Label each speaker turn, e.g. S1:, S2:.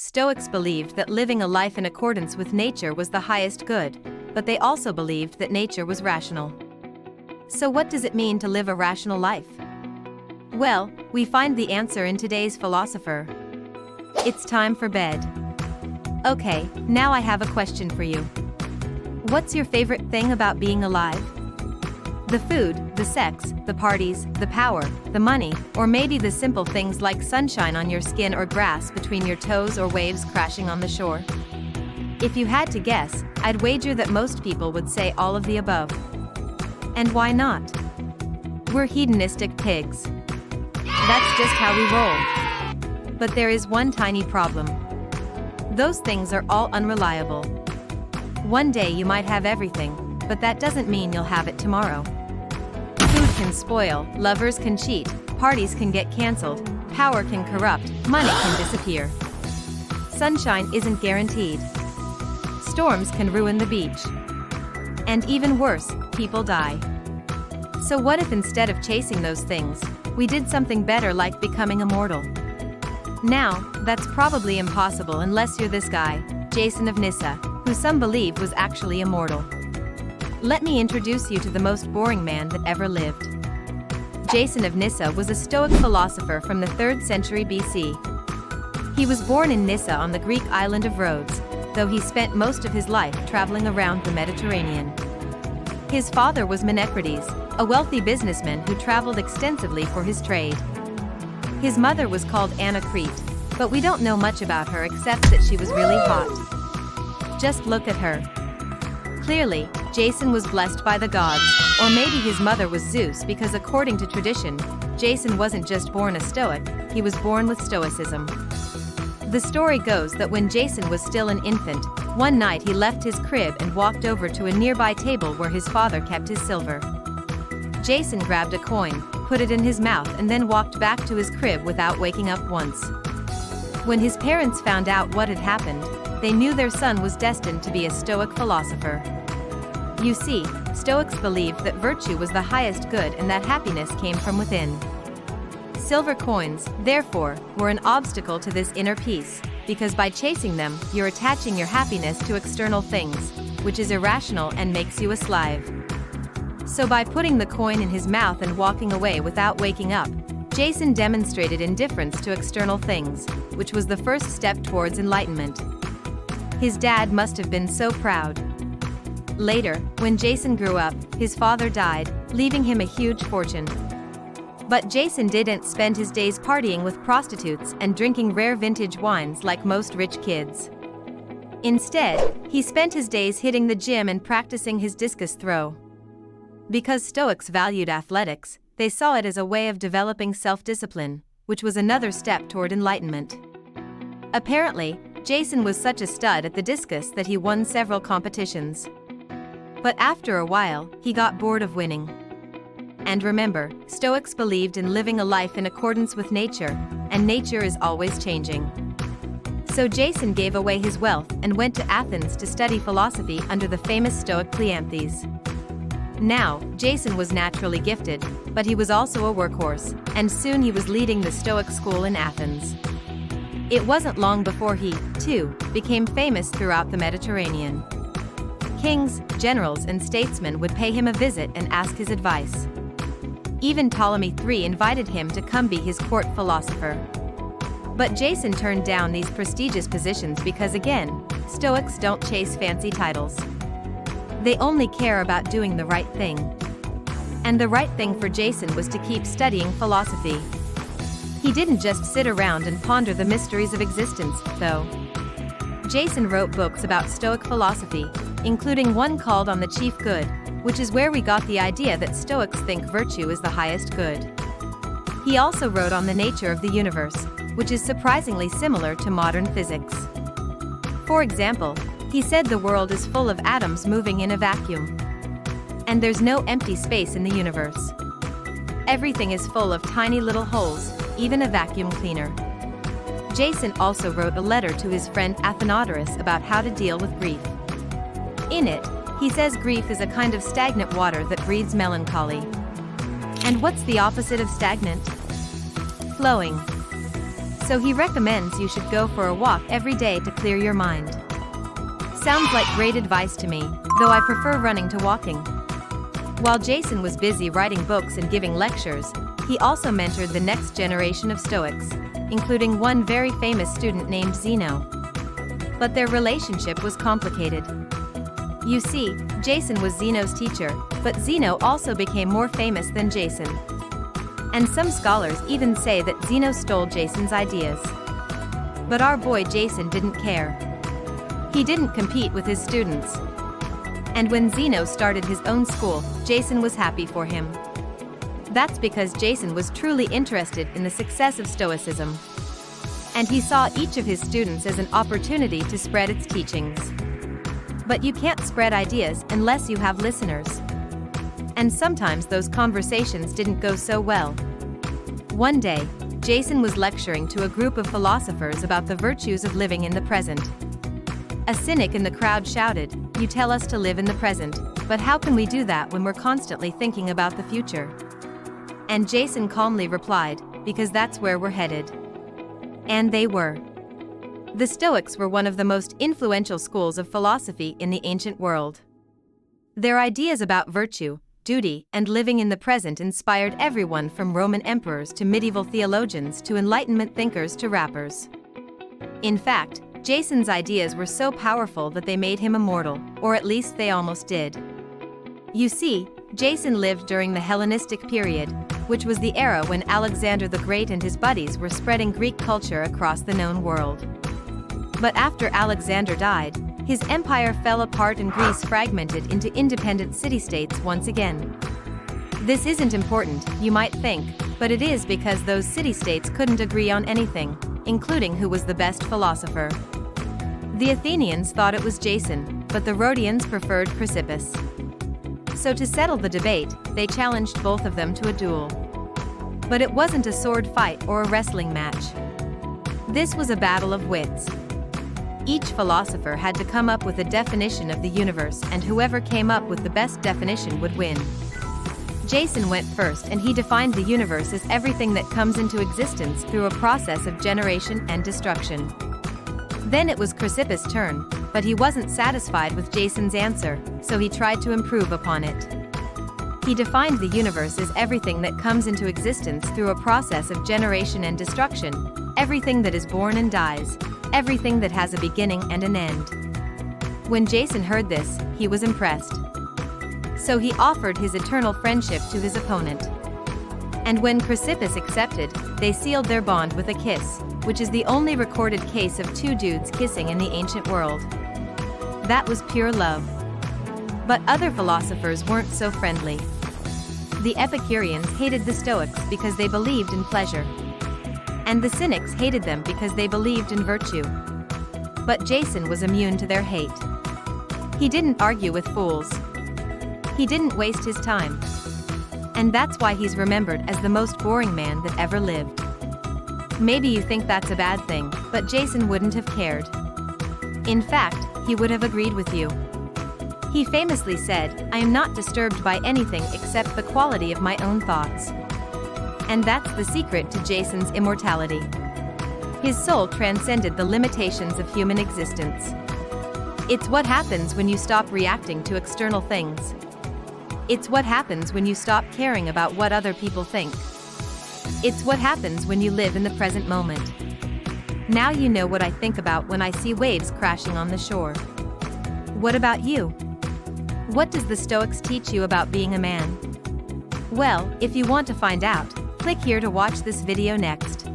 S1: Stoics believed that living a life in accordance with nature was the highest good, but they also believed that nature was rational. So what does it mean to live a rational life? Well, we find the answer in today's philosopher. It's time for bed. Okay, now I have a question for you. What's your favorite thing about being alive? The food, the sex, the parties, the power, the money, or maybe the simple things like sunshine on your skin or grass between your toes or waves crashing on the shore? If you had to guess, I'd wager that most people would say all of the above. And why not? We're hedonistic pigs. That's just how we roll. But there is one tiny problem. Those things are all unreliable. One day you might have everything, but that doesn't mean you'll have it tomorrow. Food can spoil, lovers can cheat, parties can get cancelled, power can corrupt, money can disappear. Sunshine isn't guaranteed. Storms can ruin the beach. And even worse, people die. So what if instead of chasing those things, we did something better like becoming immortal? Now, that's probably impossible unless you're this guy, Jason of Nyssa, who some believe was actually immortal. Let me introduce you to the most boring man that ever lived. Jason of Nyssa was a Stoic philosopher from the 3rd century BC. He was born in Nyssa on the Greek island of Rhodes, though he spent most of his life traveling around the Mediterranean. His father was Menecrates, a wealthy businessman who traveled extensively for his trade. His mother was called Anacrete, but we don't know much about her except that she was really hot. Just look at her. Clearly, Jason was blessed by the gods, or maybe his mother was Zeus because according to tradition, Jason wasn't just born a Stoic, he was born with Stoicism. The story goes that when Jason was still an infant, one night he left his crib and walked over to a nearby table where his father kept his silver. Jason grabbed a coin, put it in his mouth and then walked back to his crib without waking up once. When his parents found out what had happened, they knew their son was destined to be a Stoic philosopher. You see, Stoics believed that virtue was the highest good and that happiness came from within. Silver coins, therefore, were an obstacle to this inner peace, because by chasing them, you're attaching your happiness to external things, which is irrational and makes you a slave. So by putting the coin in his mouth and walking away without waking up, Jason demonstrated indifference to external things, which was the first step towards enlightenment. His dad must have been so proud. Later, when Jason grew up, his father died, leaving him a huge fortune. But Jason didn't spend his days partying with prostitutes and drinking rare vintage wines like most rich kids. Instead, he spent his days hitting the gym and practicing his discus throw. Because Stoics valued athletics, they saw it as a way of developing self-discipline, which was another step toward enlightenment. Apparently, Jason was such a stud at the discus that he won several competitions. But after a while, he got bored of winning. And remember, Stoics believed in living a life in accordance with nature, and nature is always changing. So Jason gave away his wealth and went to Athens to study philosophy under the famous Stoic Cleanthes. Now, Jason was naturally gifted, but he was also a workhorse, and soon he was leading the Stoic school in Athens. It wasn't long before he, too, became famous throughout the Mediterranean. Kings, generals and statesmen would pay him a visit and ask his advice. Even Ptolemy III invited him to come be his court philosopher. But Jason turned down these prestigious positions because again, Stoics don't chase fancy titles. They only care about doing the right thing. And the right thing for Jason was to keep studying philosophy. He didn't just sit around and ponder the mysteries of existence, though. Jason wrote books about Stoic philosophy, including one called On the Chief Good, which is where we got the idea that Stoics think virtue is the highest good. He also wrote on the nature of the universe, which is surprisingly similar to modern physics. For example, he said the world is full of atoms moving in a vacuum. And there's no empty space in the universe. Everything is full of tiny little holes, even a vacuum cleaner. Jason also wrote a letter to his friend Athenodorus about how to deal with grief. In it, he says grief is a kind of stagnant water that breeds melancholy. And what's the opposite of stagnant? Flowing. So he recommends you should go for a walk every day to clear your mind. Sounds like great advice to me, though I prefer running to walking. While Jason was busy writing books and giving lectures, he also mentored the next generation of Stoics, including one very famous student named Zeno. But their relationship was complicated. You see, Jason was Zeno's teacher, but Zeno also became more famous than Jason. And some scholars even say that Zeno stole Jason's ideas. But our boy Jason didn't care. He didn't compete with his students. And when Zeno started his own school, Jason was happy for him. That's because Jason was truly interested in the success of Stoicism. And he saw each of his students as an opportunity to spread its teachings. But you can't spread ideas unless you have listeners. And sometimes those conversations didn't go so well. One day, Jason was lecturing to a group of philosophers about the virtues of living in the present. A cynic in the crowd shouted, "You tell us to live in the present, but how can we do that when we're constantly thinking about the future?" And Jason calmly replied, "Because that's where we're headed." And they were. The Stoics were one of the most influential schools of philosophy in the ancient world. Their ideas about virtue, duty, and living in the present inspired everyone from Roman emperors to medieval theologians to Enlightenment thinkers to rappers. In fact, Jason's ideas were so powerful that they made him immortal, or at least they almost did. You see, Jason lived during the Hellenistic period, which was the era when Alexander the Great and his buddies were spreading Greek culture across the known world. But after Alexander died, his empire fell apart and Greece fragmented into independent city-states once again. This isn't important, you might think, but it is because those city-states couldn't agree on anything, including who was the best philosopher. The Athenians thought it was Jason, but the Rhodians preferred Chrysippus. So to settle the debate, they challenged both of them to a duel. But it wasn't a sword fight or a wrestling match. This was a battle of wits. Each philosopher had to come up with a definition of the universe, and whoever came up with the best definition would win. Jason went first, and he defined the universe as everything that comes into existence through a process of generation and destruction. Then it was Chrysippus' turn, but he wasn't satisfied with Jason's answer, so he tried to improve upon it. He defined the universe as everything that comes into existence through a process of generation and destruction, everything that is born and dies, everything that has a beginning and an end. When Jason heard this, he was impressed. So he offered his eternal friendship to his opponent. And when Chrysippus accepted, they sealed their bond with a kiss, which is the only recorded case of two dudes kissing in the ancient world. That was pure love. But other philosophers weren't so friendly. The Epicureans hated the Stoics because they believed in pleasure. And the Cynics hated them because they believed in virtue. But Jason was immune to their hate. He didn't argue with fools. He didn't waste his time. And that's why he's remembered as the most boring man that ever lived. Maybe you think that's a bad thing, but Jason wouldn't have cared. In fact, he would have agreed with you. He famously said, "I am not disturbed by anything except the quality of my own thoughts." And that's the secret to Jason's immortality. His soul transcended the limitations of human existence. It's what happens when you stop reacting to external things. It's what happens when you stop caring about what other people think. It's what happens when you live in the present moment. Now you know what I think about when I see waves crashing on the shore. What about you? What does the Stoics teach you about being a man? Well, if you want to find out, click here to watch this video next.